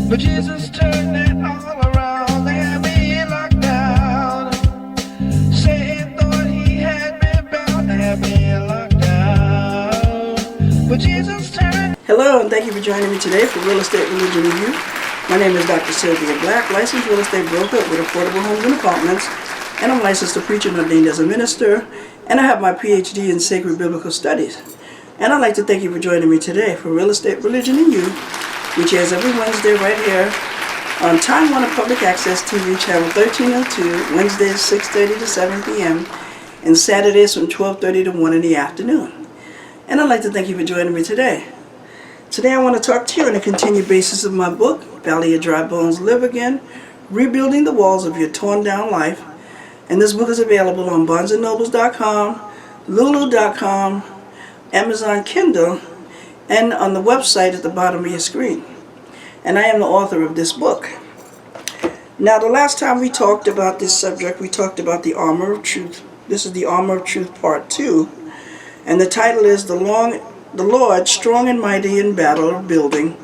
But Jesus turned it all around. They had me locked down. Satan thought he had me bound. They had me locked down. But Jesus turned. Hello, and thank you for joining me today for Real Estate Religion Review. My name is Dr. Sylvia Black, licensed real estate broker with affordable homes and apartments, and I'm licensed to preach and ordained as a minister, and I have my PhD in sacred biblical studies. And I'd like to thank you for joining me today for Real Estate Religion and You, which is every Wednesday right here on Time Warner Public Access TV, channel 1302, Wednesdays 6:30 to 7 p.m., and Saturdays from 12:30 to 1 in the afternoon. And I'd like to thank you for joining me today. Today I want to talk to you on a continued basis of my book, Valley of Dry Bones Live Again, Rebuilding the Walls of Your Torn Down Life. And this book is available on barnesandnobles.com, lulu.com, Amazon Kindle, and on the website at the bottom of your screen. And I am the author of this book. Now, the last time we talked about this subject, we talked about the Armor of Truth. This is the Armor of Truth Part 2, and the title is The Lord Strong and Mighty in Battle of Building,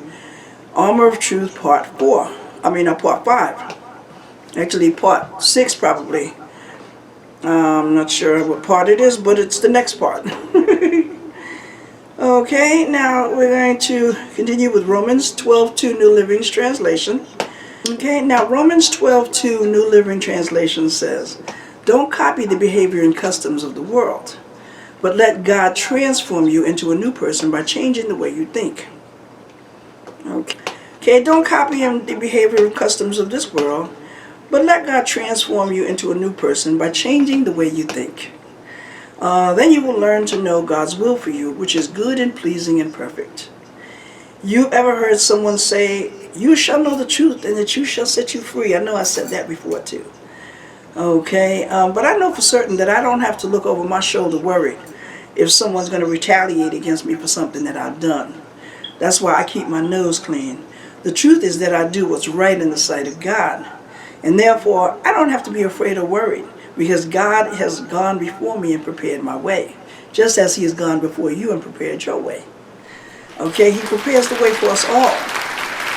Armor of Truth Part 4. Part 5. Actually, Part 6 probably. I'm not sure what part it is, but it's the next part. Okay, now we're going to continue with Romans 12:2 New Living Translation. Okay, now Romans 12:2 New Living Translation says, "Don't copy the behavior and customs of the world, but let God transform you into a new person by changing the way you think." Okay, don't copy the behavior and customs of this world, but let God transform you into a new person by changing the way you think. Then you will learn to know God's will for you, which is good and pleasing and perfect. You ever heard someone say, "You shall know the truth, and the truth shall set you free"? I know I said that before too. Okay, but I know for certain that I don't have to look over my shoulder worried if someone's going to retaliate against me for something that I've done. That's why I keep my nose clean. The truth is that I do what's right in the sight of God. And therefore, I don't have to be afraid or worried, because God has gone before me and prepared my way, just as He has gone before you and prepared your way. Okay, He prepares the way for us all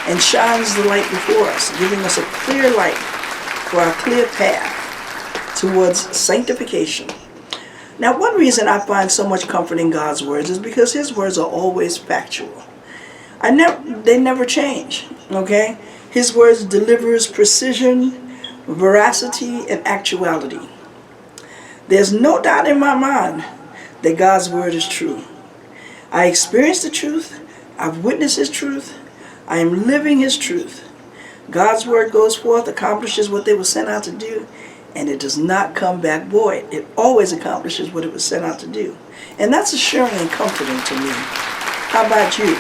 and shines the light before us, giving us a clear light for our clear path towards sanctification. Now, one reason I find so much comfort in God's words is because His words are always factual. They never change, okay? His words delivers precision, veracity, and actuality. There's no doubt in my mind that God's word is true. I experience the truth. I've witnessed His truth. I am living His truth. God's word goes forth, accomplishes what they were sent out to do, and it does not come back void. It always accomplishes what it was sent out to do. And that's assuring and comforting to me. How about you?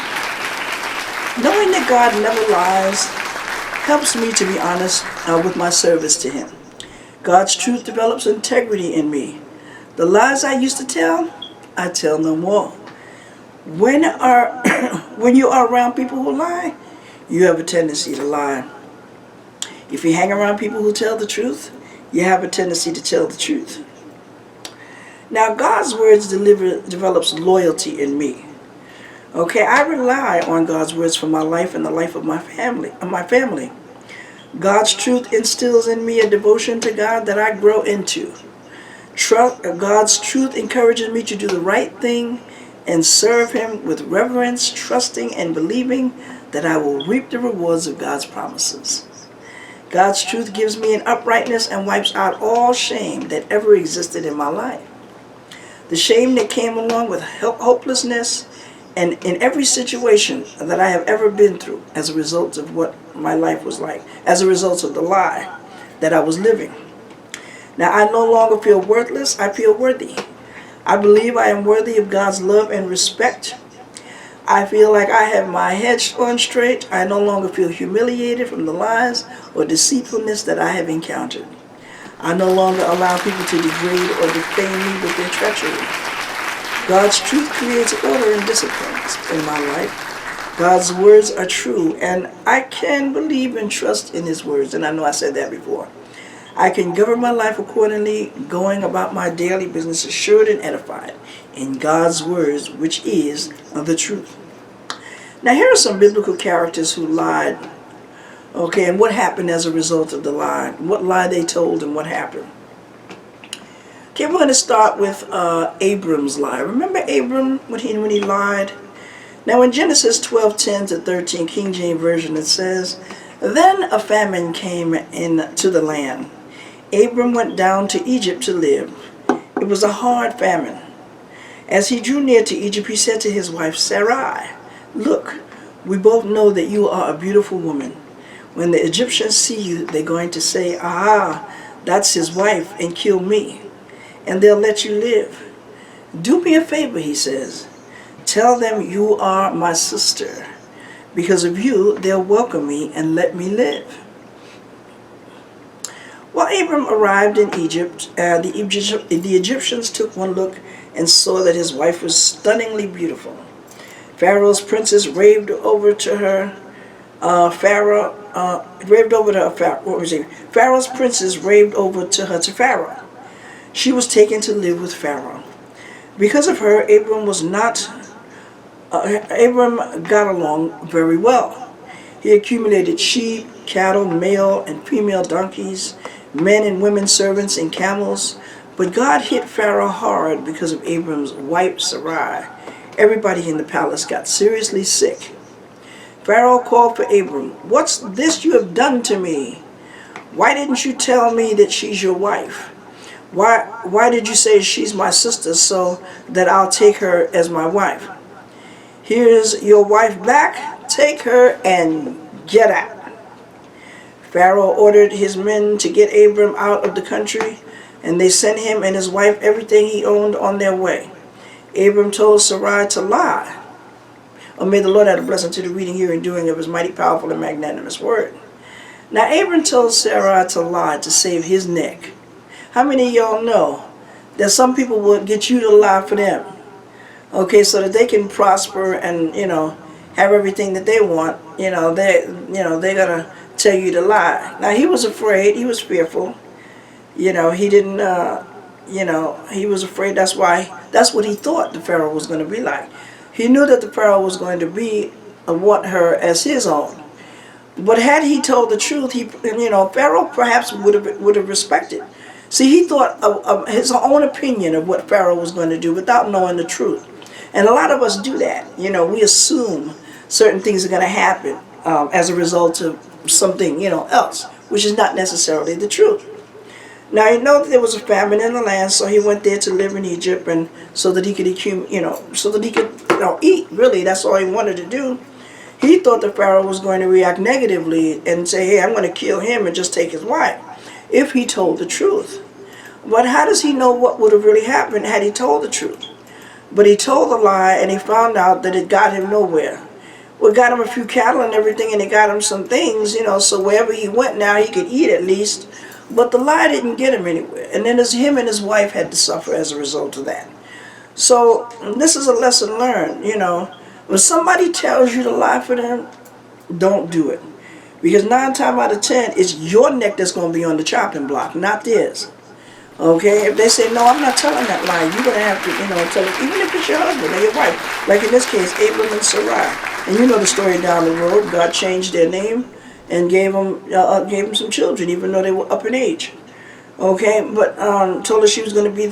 Knowing that God never lies helps me to be honest with my service to Him. God's truth develops integrity in me. The lies I used to tell, I tell no more. When you are around people who lie, you have a tendency to lie. If you hang around people who tell the truth, you have a tendency to tell the truth. Now, God's words develops loyalty in me. Okay, I rely on God's words for my life and the life of my family. God's truth instills in me a devotion to God that I grow into. God's truth encourages me to do the right thing and serve Him with reverence, trusting and believing that I will reap the rewards of God's promises. God's truth gives me an uprightness and wipes out all shame that ever existed in my life. The shame that came along with hopelessness and in every situation that I have ever been through as a result of what my life was like, as a result of the lie that I was living. Now, I no longer feel worthless, I feel worthy. I believe I am worthy of God's love and respect. I feel like I have my head on straight. I no longer feel humiliated from the lies or deceitfulness that I have encountered. I no longer allow people to degrade or defame me with their treachery. God's truth creates order and discipline in my life. God's words are true, and I can believe and trust in His words, and I know I said that before. I can govern my life accordingly, going about my daily business assured and edified in God's words, which is the truth. Now, here are some biblical characters who lied Okay, and what happened as a result of the lie? What lie they told and what happened? Okay, we're going to start with Abram's lie. Remember Abram when he lied? Now in Genesis 12:10-13, King James Version, it says, "Then a famine came into the land. Abram went down to Egypt to live. It was a hard famine. As he drew near to Egypt, he said to his wife Sarai, 'Look, we both know that you are a beautiful woman. When the Egyptians see you, they're going to say, "Aha, that's his wife," and kill me, and they'll let you live. Do me a favor,' he says. 'Tell them you are my sister. Because of you, they'll welcome me and let me live.' While Abram arrived in Egypt, the Egyptians took one look and saw that his wife was stunningly beautiful. Pharaoh's princess raved over to her. Pharaoh's princess raved over to her to Pharaoh. She was taken to live with Pharaoh. Because of her, Abram got along very well. He accumulated sheep, cattle, male and female donkeys, men and women servants, and camels. But God hit Pharaoh hard because of Abram's wife Sarai. Everybody in the palace got seriously sick. Pharaoh called for Abram. "What's this you have done to me? Why didn't you tell me that she's your wife? Why did you say she's my sister so that I'll take her as my wife? Here's your wife back. Take her and get out." Pharaoh ordered his men to get Abram out of the country, and they sent him and his wife everything he owned on their way. Abram told Sarai to lie. Oh, may the Lord add a blessing to the reading, hearing, doing of his mighty, powerful, and magnanimous word. Now Abram told Sarai to lie to save his neck. How many of y'all know that some people will get you to lie for them? Okay, so that they can prosper and, have everything that they want. They're gonna tell you to lie. Now he was afraid. He was fearful. He didn't. He was afraid. That's what he thought the Pharaoh was going to be like. He knew that the Pharaoh was going to want her as his own. But had he told the truth, Pharaoh perhaps would have respected. See, he thought of his own opinion of what Pharaoh was going to do without knowing the truth. And a lot of us do that. We assume certain things are going to happen as a result of something, else, which is not necessarily the truth. Now, that there was a famine in the land, so he went there to live in Egypt, and so that he could eat. Really, that's all he wanted to do. He thought the Pharaoh was going to react negatively and say, "Hey, I'm going to kill him and just take his wife," if he told the truth. But how does he know what would have really happened had he told the truth? But he told a lie, and he found out that it got him nowhere. Well, it got him a few cattle and everything, and it got him some things, so wherever he went now, he could eat at least. But the lie didn't get him anywhere. And then him and his wife had to suffer as a result of that. So this is a lesson learned, When somebody tells you to lie for them, don't do it. Because 9 times out of 10, it's your neck that's going to be on the chopping block, not theirs. Okay? If they say, "No, I'm not telling that lie," you're going to have to, tell it, even if it's your husband or your wife. Like in this case, Abram and Sarai. And you know the story down the road. God changed their name and gave them some children, even though they were up in age. Okay, but told her she was going to be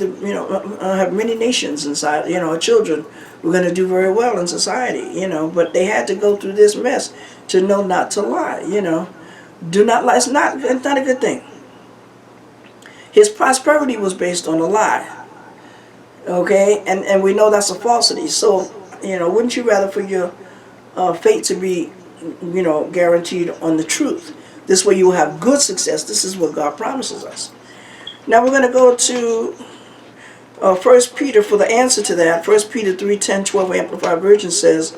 have many nations inside. Her children were going to do very well in society. But they had to go through this mess to know not to lie. Do not lie. It's not a good thing. His prosperity was based on a lie. Okay, and we know that's a falsity. So wouldn't you rather for your fate to be guaranteed on the truth? This way you will have good success. This is what God promises us. Now we're going to go to 1 Peter for the answer to that. 1 Peter 3:10-12 Amplified Version says,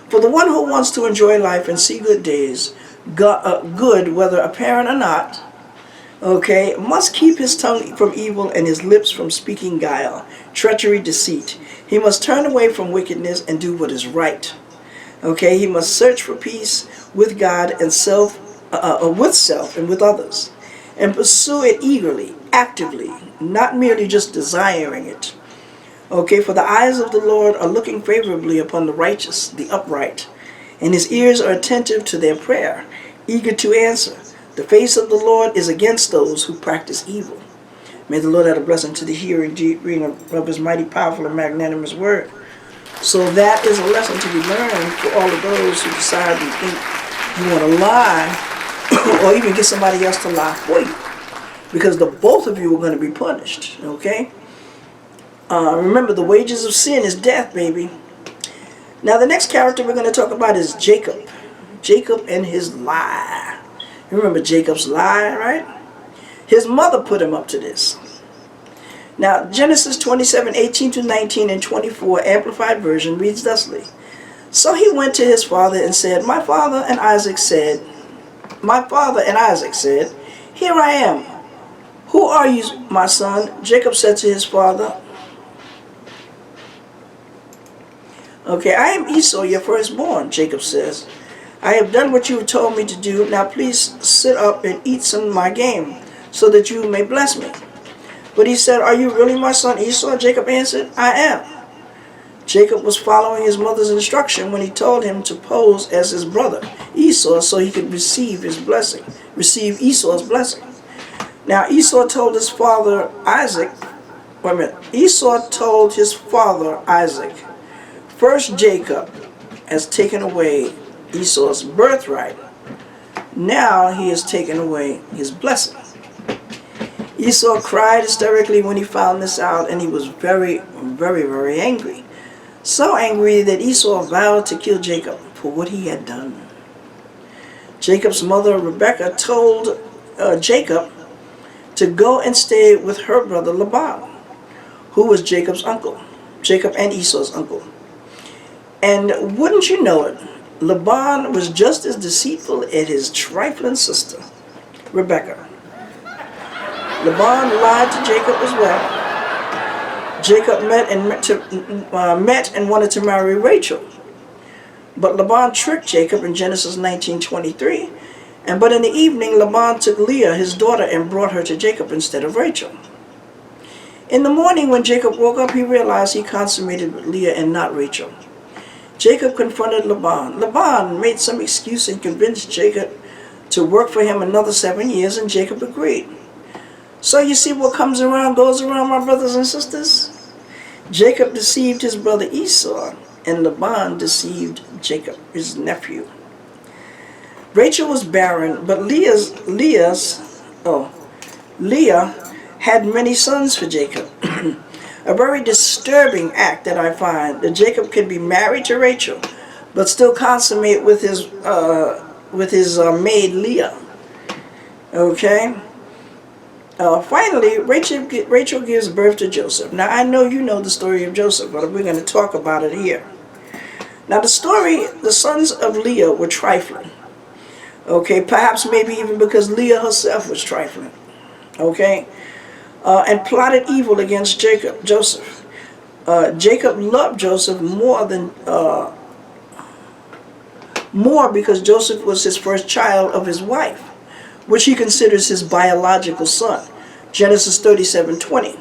"For the one who wants to enjoy life and see good days, good whether apparent or not, must keep his tongue from evil and his lips from speaking guile, treachery, deceit. He must turn away from wickedness and do what is right. He must search for peace with God and with self and with others, and pursue it eagerly, actively, not merely just desiring it. For the eyes of the Lord are looking favorably upon the righteous, the upright, and his ears are attentive to their prayer. eager to answer. The face of the Lord is against those who practice evil. May the Lord add a blessing to the hearing, reading of his mighty, powerful, and magnanimous word. So that is a lesson to be learned for all of those who decide to think you want to lie or even get somebody else to lie for you. Because the both of you are going to be punished, okay? Remember, the wages of sin is death, baby. Now, the next character we're going to talk about is Jacob. Jacob and his lie. You remember Jacob's lie, right? His mother put him up to this. Now, Genesis 27:18-19 and 24, Amplified Version, reads thusly. So he went to his father and said, My father and Isaac said, Here I am. Who are you, my son? Jacob said to his father, Okay, I am Esau, your firstborn, Jacob says. I have done what you have told me to do. Now please sit up and eat some of my game, so that you may bless me. But he said, Are you really my son Esau? Jacob answered, I am. Jacob was following his mother's instruction when he told him to pose as his brother Esau so he could receive Esau's blessing. Now Esau told his father Isaac, First Jacob has taken away Esau's birthright. Now he has taken away his blessing. Esau cried hysterically when he found this out, and he was very, very, very angry. So angry that Esau vowed to kill Jacob for what he had done. Jacob's mother Rebekah told Jacob to go and stay with her brother Laban, who was Jacob's uncle, Jacob and Esau's uncle. And wouldn't you know it, Laban was just as deceitful as his trifling sister, Rebekah. Laban lied to Jacob as well. Jacob met and wanted to marry Rachel. But Laban tricked Jacob in Genesis 19:23. But in the evening, Laban took Leah, his daughter, and brought her to Jacob instead of Rachel. In the morning, when Jacob woke up, he realized he consummated with Leah and not Rachel. Jacob confronted Laban. Laban made some excuse and convinced Jacob to work for him another 7 years, and Jacob agreed. So you see what comes around goes around, my brothers and sisters. Jacob deceived his brother Esau, and Laban deceived Jacob, his nephew. Rachel was barren, but Leah had many sons for Jacob. A very disturbing act that I find, that Jacob can be married to Rachel, but still consummate with his maid Leah. Okay. Finally, Rachel gives birth to Joseph. Now, I know you know the story of Joseph, but we're going to talk about it here. Now, the sons of Leah were trifling. Okay, perhaps maybe even because Leah herself was trifling. Okay, and plotted evil against Joseph. Jacob loved Joseph more because Joseph was his first child of his wife, which he considers his biological son. Genesis 37:20.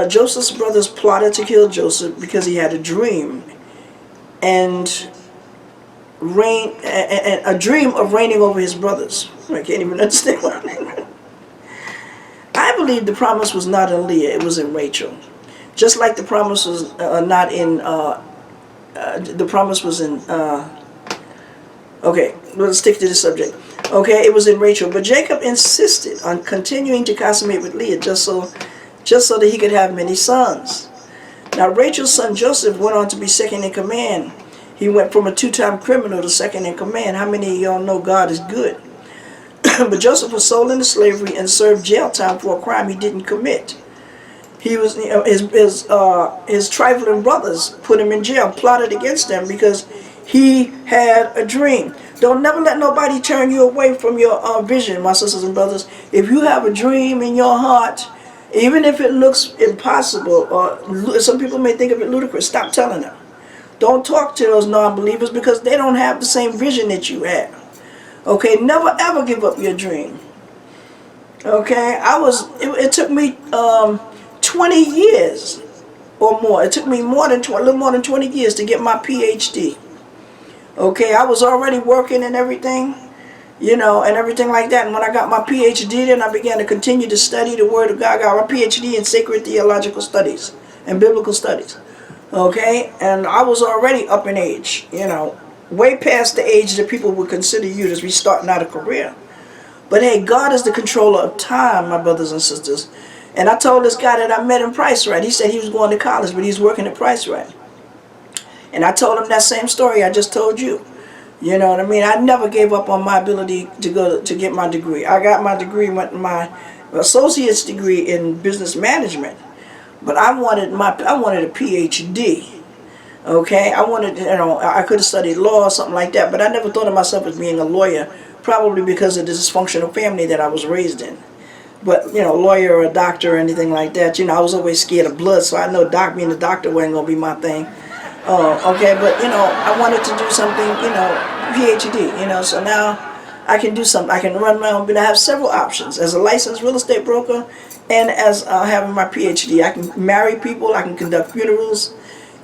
Joseph's brothers plotted to kill Joseph because he had a dream, and a dream of reigning over his brothers. I can't even understand what I mean. I believe the promise was not in Leah, it was in Rachel. Just like the promise was not in, the promise was in, okay, let's stick to the subject. Okay, it was in Rachel, but Jacob insisted on continuing to consummate with Leah just so that he could have many sons. Now Rachel's son Joseph went on to be second in command. He went from a 2-time criminal to second in command. How many of y'all know God is good? But Joseph was sold into slavery and served jail time for a crime he didn't commit. He was his trifling brothers put him in jail, plotted against him because he had a dream. Don't never let nobody turn you away from your vision, my sisters and brothers. If you have a dream in your heart, even if it looks impossible, or some people may think of it ludicrous, stop telling them. Don't talk to those non-believers because they don't have the same vision that you have. Okay, never ever give up your dream. Okay, it took me 20 years or more. It took me a little more than 20 years to get my PhD. Okay, I was already working and everything, you know, and everything like that. And when I got my PhD, then I began to continue to study the Word of God. I got my PhD in Sacred Theological Studies and Biblical Studies. Okay, and I was already up in age, you know, way past the age that people would consider you to be starting out a career. But hey, God is the controller of time, my brothers and sisters. And I told this guy that I met in Price Right. He said he was going to college, but he's working at Price Right. And I told him that same story I just told you. You know what I mean? I never gave up on my ability to get my degree. I got my degree, my associate's degree in business management. But I wanted a PhD. Okay, I wanted, you know, I could have studied law or something like that, but I never thought of myself as being a lawyer, probably because of the dysfunctional family that I was raised in. But, you know, lawyer or a doctor or anything like that, you know, I was always scared of blood, so I know being a doctor wasn't going to be my thing. Okay, but, you know, I wanted to do something, you know, PhD, you know, so now I can do something. I can run my own, but I have several options. As a licensed real estate broker and as having my PhD, I can marry people, I can conduct funerals,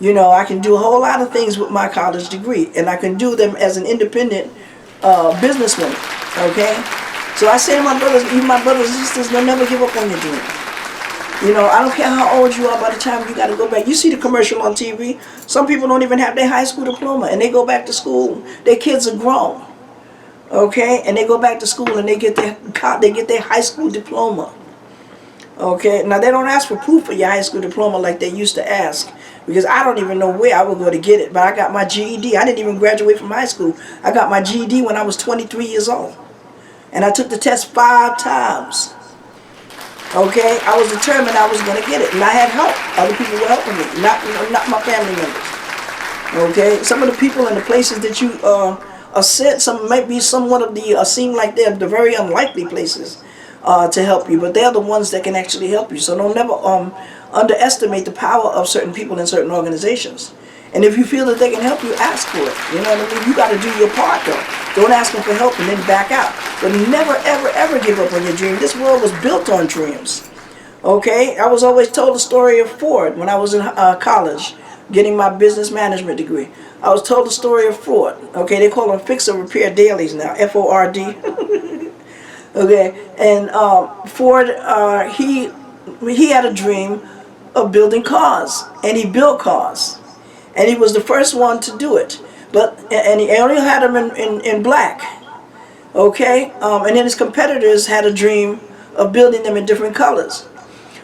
you know, I can do a whole lot of things with my college degree, and I can do them as an independent businesswoman, okay? So I say to my brothers, even my brothers and sisters, don't never give up on your dream. You know, I don't care how old you are by the time you got to go back. You see the commercial on TV. Some people don't even have their high school diploma, and they go back to school. Their kids are grown, okay? And they go back to school and they get their high school diploma, okay? Now, they don't ask for proof of your high school diploma like they used to ask, because I don't even know where I would go to get it, but I got my GED. I didn't even graduate from high school. I got my GED when I was 23 years old, and I took the test 5 times. Okay, I was determined I was going to get it, and I had help. Other people were helping me, not my family members. Okay, some of the people and the places that you are sent, some might be somewhat of the seem like they're the very unlikely places to help you, but they're the ones that can actually help you. So don't never underestimate the power of certain people in certain organizations. And if you feel that they can help you, ask for it. You know what I mean? You got to do your part, though. Don't ask them for help and then back out. But never, ever, ever give up on your dream. This world was built on dreams. Okay? I was always told the story of Ford when I was in college, getting my business management degree. I was told the story of Ford. Okay? They call them fix or repair dailies now. F-O-R-D. Okay? And Ford, he had a dream of building cars. And he built cars. And he was the first one to do it. And he only had them in black. Okay? And then his competitors had a dream of building them in different colors.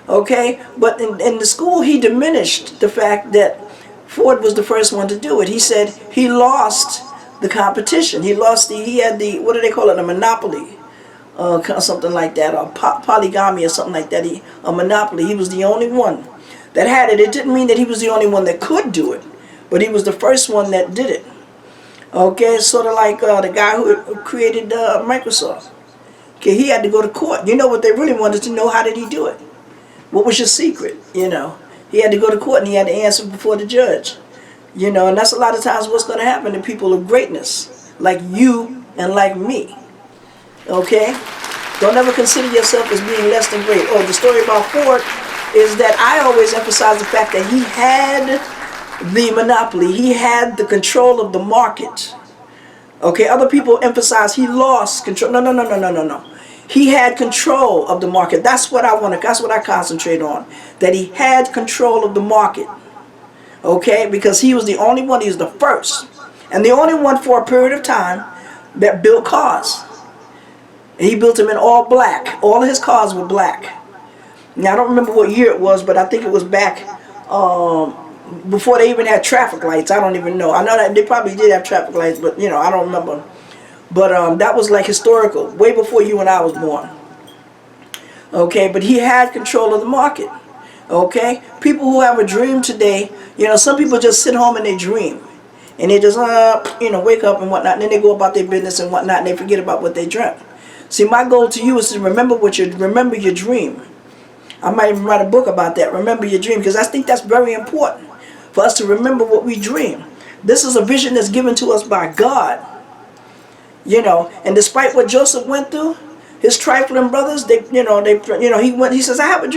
Okay? But in the school, he diminished the fact that Ford was the first one to do it. He said he lost the competition. He had the, what do they call it, a monopoly. Something like that, or polygamy or something like that. A monopoly. He was the only one that had it. It didn't mean that he was the only one that could do it, but he was the first one that did it. Okay, sort of like the guy who created Microsoft. Okay, he had to go to court. You know what they really wanted to know? How did he do it? What was your secret? You know, he had to go to court and he had to answer before the judge. You know, and that's a lot of times what's going to happen to people of greatness, like you and like me. Okay, don't ever consider yourself as being less than great. Oh, the story about Ford is that I always emphasize the fact that he had the monopoly. He had the control of the market. Okay, other people emphasize he lost control. No. He had control of the market. That's what I concentrate on. That he had control of the market. Okay, because he was the only one, he was the first. And the only one for a period of time that built cars. And he built them in all black. All of his cars were black. Now I don't remember what year it was, but I think it was back before they even had traffic lights. I don't even know. I know that they probably did have traffic lights, but you know, I don't remember. But that was like historical, way before you and I was born. Okay, but he had control of the market. Okay, people who have a dream today, you know, some people just sit home and they dream, and they just wake up and whatnot, and then they go about their business and whatnot, and they forget about what they dreamt. See, my goal to you is to remember your dream. I might even write a book about that. Remember your dream, because I think that's very important for us to remember what we dream. This is a vision that's given to us by God. You know, and despite what Joseph went through, his trifling brothers, he says, I had a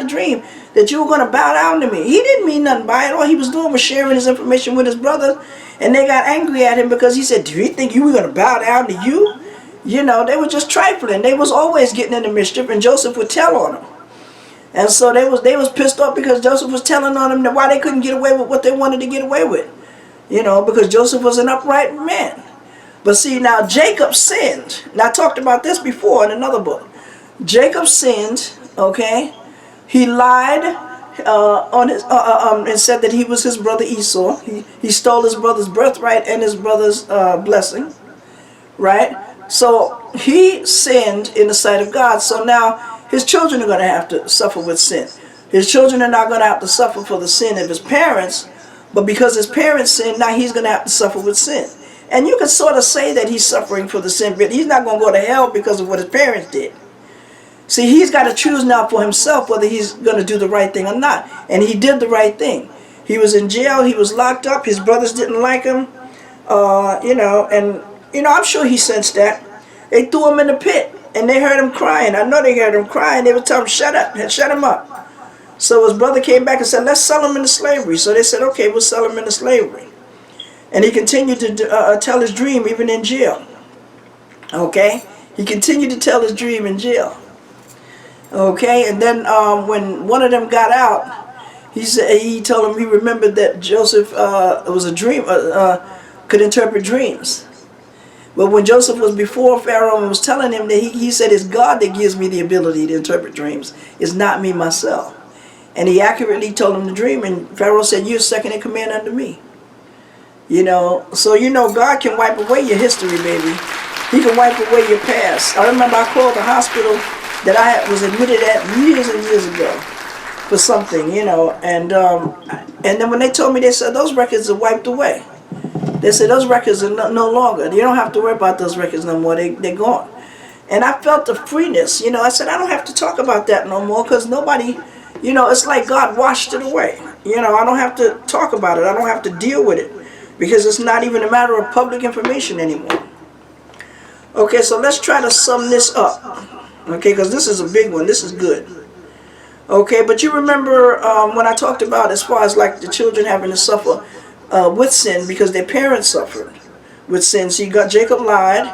dream that you were going to bow down to me. He didn't mean nothing by it. All he was doing was sharing his information with his brother. And they got angry at him because he said, do you think you were going to bow down to you? You know, they were just trifling. They was always getting into mischief, and Joseph would tell on them. And so they was pissed off because Joseph was telling on them that why they couldn't get away with what they wanted to get away with. You know, because Joseph was an upright man. But see, now Jacob sinned. Now I talked about this before in another book. Jacob sinned, okay? He lied on his and said that he was his brother Esau. He stole his brother's birthright and his brother's blessing, right? So he sinned in the sight of God. So now his children are going to have to suffer with sin. His children are not going to have to suffer for the sin of his parents, but because his parents sinned, now he's going to have to suffer with sin. And you can sort of say that he's suffering for the sin, but he's not going to go to hell because of what his parents did. See, he's got to choose now for himself whether he's going to do the right thing or not. And he did the right thing. He was in jail. He was locked up. His brothers didn't like him. I'm sure he sensed that. They threw him in the pit, and they heard him crying. I know they heard him crying. They would tell him, shut up, and shut him up. So his brother came back and said, let's sell him into slavery. So they said, okay, we'll sell him into slavery. And he continued to tell his dream even in jail. Okay? He continued to tell his dream in jail. Okay? And then when one of them got out, he told him he remembered that Joseph was a dream, could interpret dreams. But when Joseph was before Pharaoh and was telling him that he said, it's God that gives me the ability to interpret dreams. It's not me myself. And he accurately told him the dream, and Pharaoh said, you're second in command under me. You know, so you know God can wipe away your history, baby. He can wipe away your past. I remember I called the hospital that I was admitted at years and years ago for something, you know, and then when they told me, they said those records are wiped away. They said those records are no longer. You don't have to worry about those records no more. They're gone. And I felt the freeness, you know. I said I don't have to talk about that no more because nobody, you know, it's like God washed it away. You know, I don't have to talk about it. I don't have to deal with it. Because it's not even a matter of public information anymore. Okay, so let's try to sum this up. Okay, because this is a big one. This is good. Okay, but you remember when I talked about as far as like the children having to suffer with sin because their parents suffered with sin. So Jacob lied.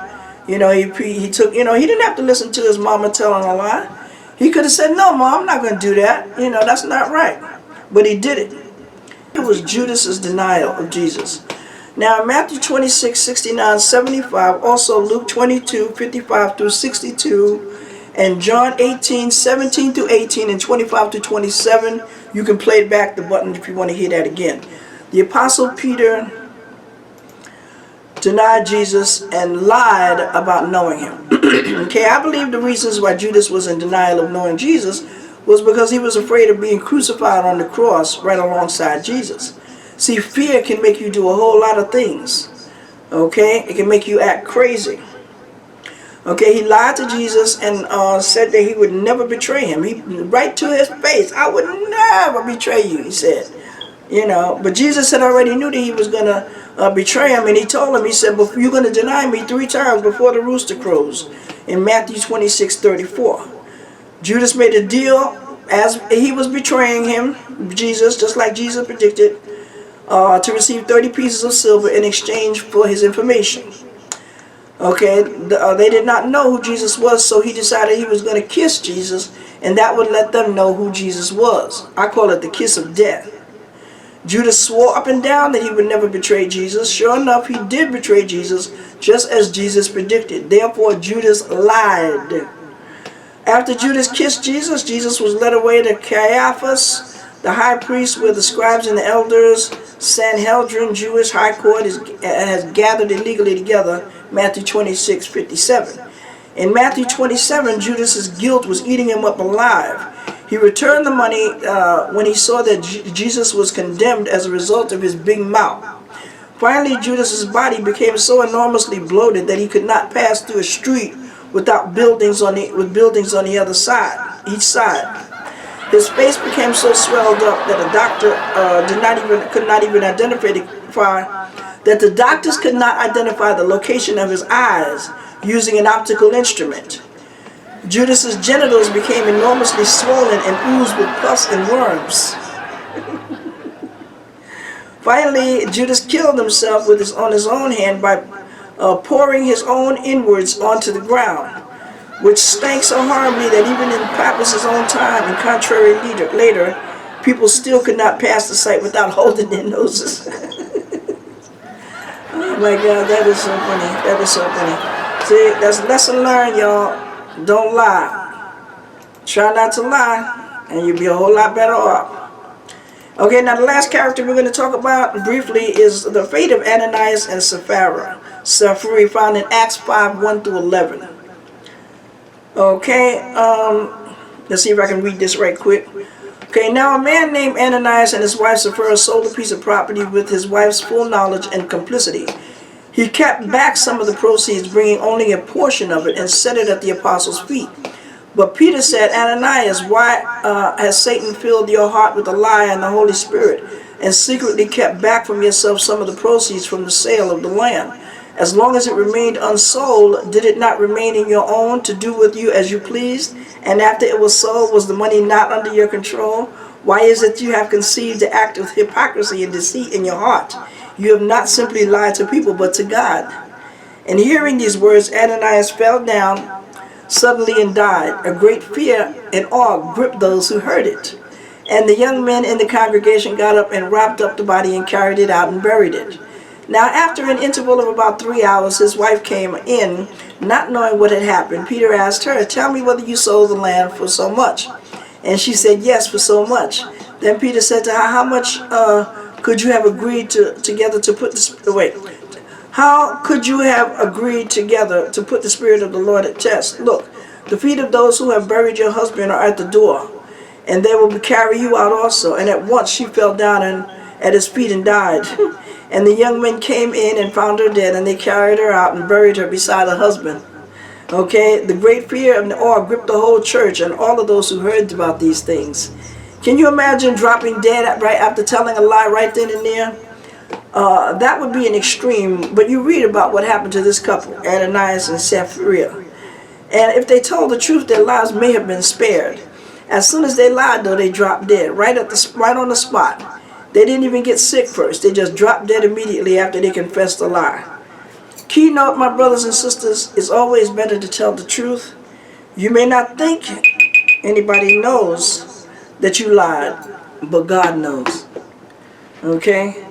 You know, he took, you know, he didn't have to listen to his mama telling a lie. He could have said, no, Mom, I'm not going to do that. You know, that's not right. But he did it. It was Judas's denial of Jesus. Now, Matthew 26, 69, 75, also Luke 22, 55 through 62, and John 18, 17 through 18, and 25 to 27. You can play back the button if you want to hear that again. The Apostle Peter denied Jesus and lied about knowing him. Okay, I believe the reasons why Judas was in denial of knowing Jesus was because he was afraid of being crucified on the cross right alongside Jesus. See, fear can make you do a whole lot of things. Okay? It can make you act crazy. Okay, he lied to Jesus and said that he would never betray him. Right to his face, I would never betray you, he said. You know, but Jesus had already knew that he was going to betray him, and he told him, he said, you're going to deny me 3 times before the rooster crows, in Matthew 26, 34. Judas made a deal as he was betraying him, Jesus, just like Jesus predicted, to receive 30 pieces of silver in exchange for his information. Okay, they did not know who Jesus was, so he decided he was going to kiss Jesus, and that would let them know who Jesus was. I call it the kiss of death. Judas swore up and down that he would never betray Jesus. Sure enough, he did betray Jesus, just as Jesus predicted. Therefore, Judas lied. After Judas kissed Jesus, Jesus was led away to Caiaphas, the high priest, where the scribes and the elders, Sanhedrin, Jewish high court, has gathered illegally together, Matthew 26, 57. In Matthew 27, Judas's guilt was eating him up alive. He returned the money when he saw that Jesus was condemned as a result of his big mouth. Finally, Judas's body became so enormously bloated that he could not pass through a street without buildings on the other side, each side. His face became so swelled up that a doctor could not even identify the doctors could not identify the location of his eyes using an optical instrument. Judas's genitals became enormously swollen and oozed with pus and worms. Finally, Judas killed himself on his own hand by pouring his own inwards onto the ground, which stank so horribly that even in Pappus's own time and contrary later, people still could not pass the sight without holding their noses. Oh my God, that is so funny. That is so funny. See, that's a lesson learned, y'all. Don't lie. Try not to lie, and you'll be a whole lot better off. Okay, now the last character we're going to talk about briefly is the fate of Ananias and Sapphira, found in Acts 5, 1-11. Okay, let's see if I can read this right quick. Okay, now a man named Ananias and his wife Sapphira sold a piece of property with his wife's full knowledge and complicity. He kept back some of the proceeds, bringing only a portion of it, and set it at the apostles' feet. But Peter said, Ananias, why has Satan filled your heart with a lie and the Holy Spirit, and secretly kept back from yourself some of the proceeds from the sale of the land? As long as it remained unsold, did it not remain in your own to do with you as you pleased? And after it was sold, was the money not under your control? Why is it you have conceived the act of hypocrisy and deceit in your heart? You have not simply lied to people, but to God. And hearing these words, Ananias fell down suddenly and died. A great fear and awe gripped those who heard it. And the young men in the congregation got up and wrapped up the body and carried it out and buried it. Now after an interval of about 3 hours, his wife came in, not knowing what had happened. Peter asked her, tell me whether you sold the land for so much. And she said, yes, for so much. Then Peter said to her, how much could you have agreed together to put the How could you have agreed together to put the Spirit of the Lord at test? Look, the feet of those who have buried your husband are at the door, and they will carry you out also. And at once she fell down at his feet and died. And the young men came in and found her dead, and they carried her out and buried her beside her husband. Okay, the great fear and awe gripped the whole church and all of those who heard about these things. Can you imagine dropping dead right after telling a lie right then and there? That would be an extreme, but you read about what happened to this couple, Ananias and Sapphira. And if they told the truth, their lives may have been spared. As soon as they lied, though, they dropped dead, right on the spot. They didn't even get sick first. They just dropped dead immediately after they confessed the lie. Keynote, my brothers and sisters, it's always better to tell the truth. You may not think anybody knows that you lied, but God knows. Okay?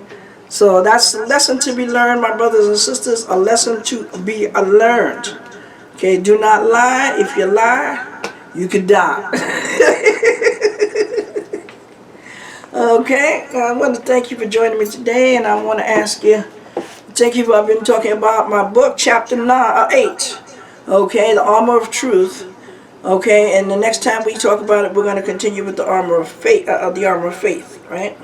So that's a lesson to be learned, my brothers and sisters, a lesson to be learned. Okay, do not lie. If you lie, you could die. Okay, I want to thank you for joining me today, and I want to ask you, thank you for, I've been talking about my book, chapter 8, okay, the armor of truth, okay, and the next time we talk about it, we're going to continue with the armor of faith, right?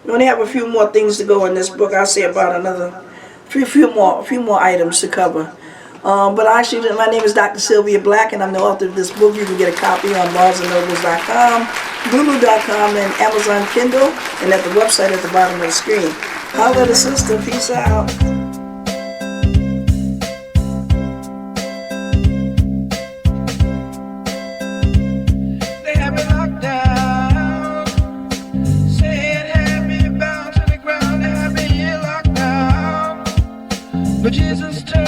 We only have a few more things to go in this book. I'll say about another few more items to cover. But actually, my name is Dr. Sylvia Black, and I'm the author of this book. You can get a copy on BarnesandNobles.com, Lulu.com, and Amazon Kindle, and at the website at the bottom of the screen. Holla at the sister. Peace out. They have me locked down. Say it had me bound to the ground. They have me here locked down. But Jesus turned.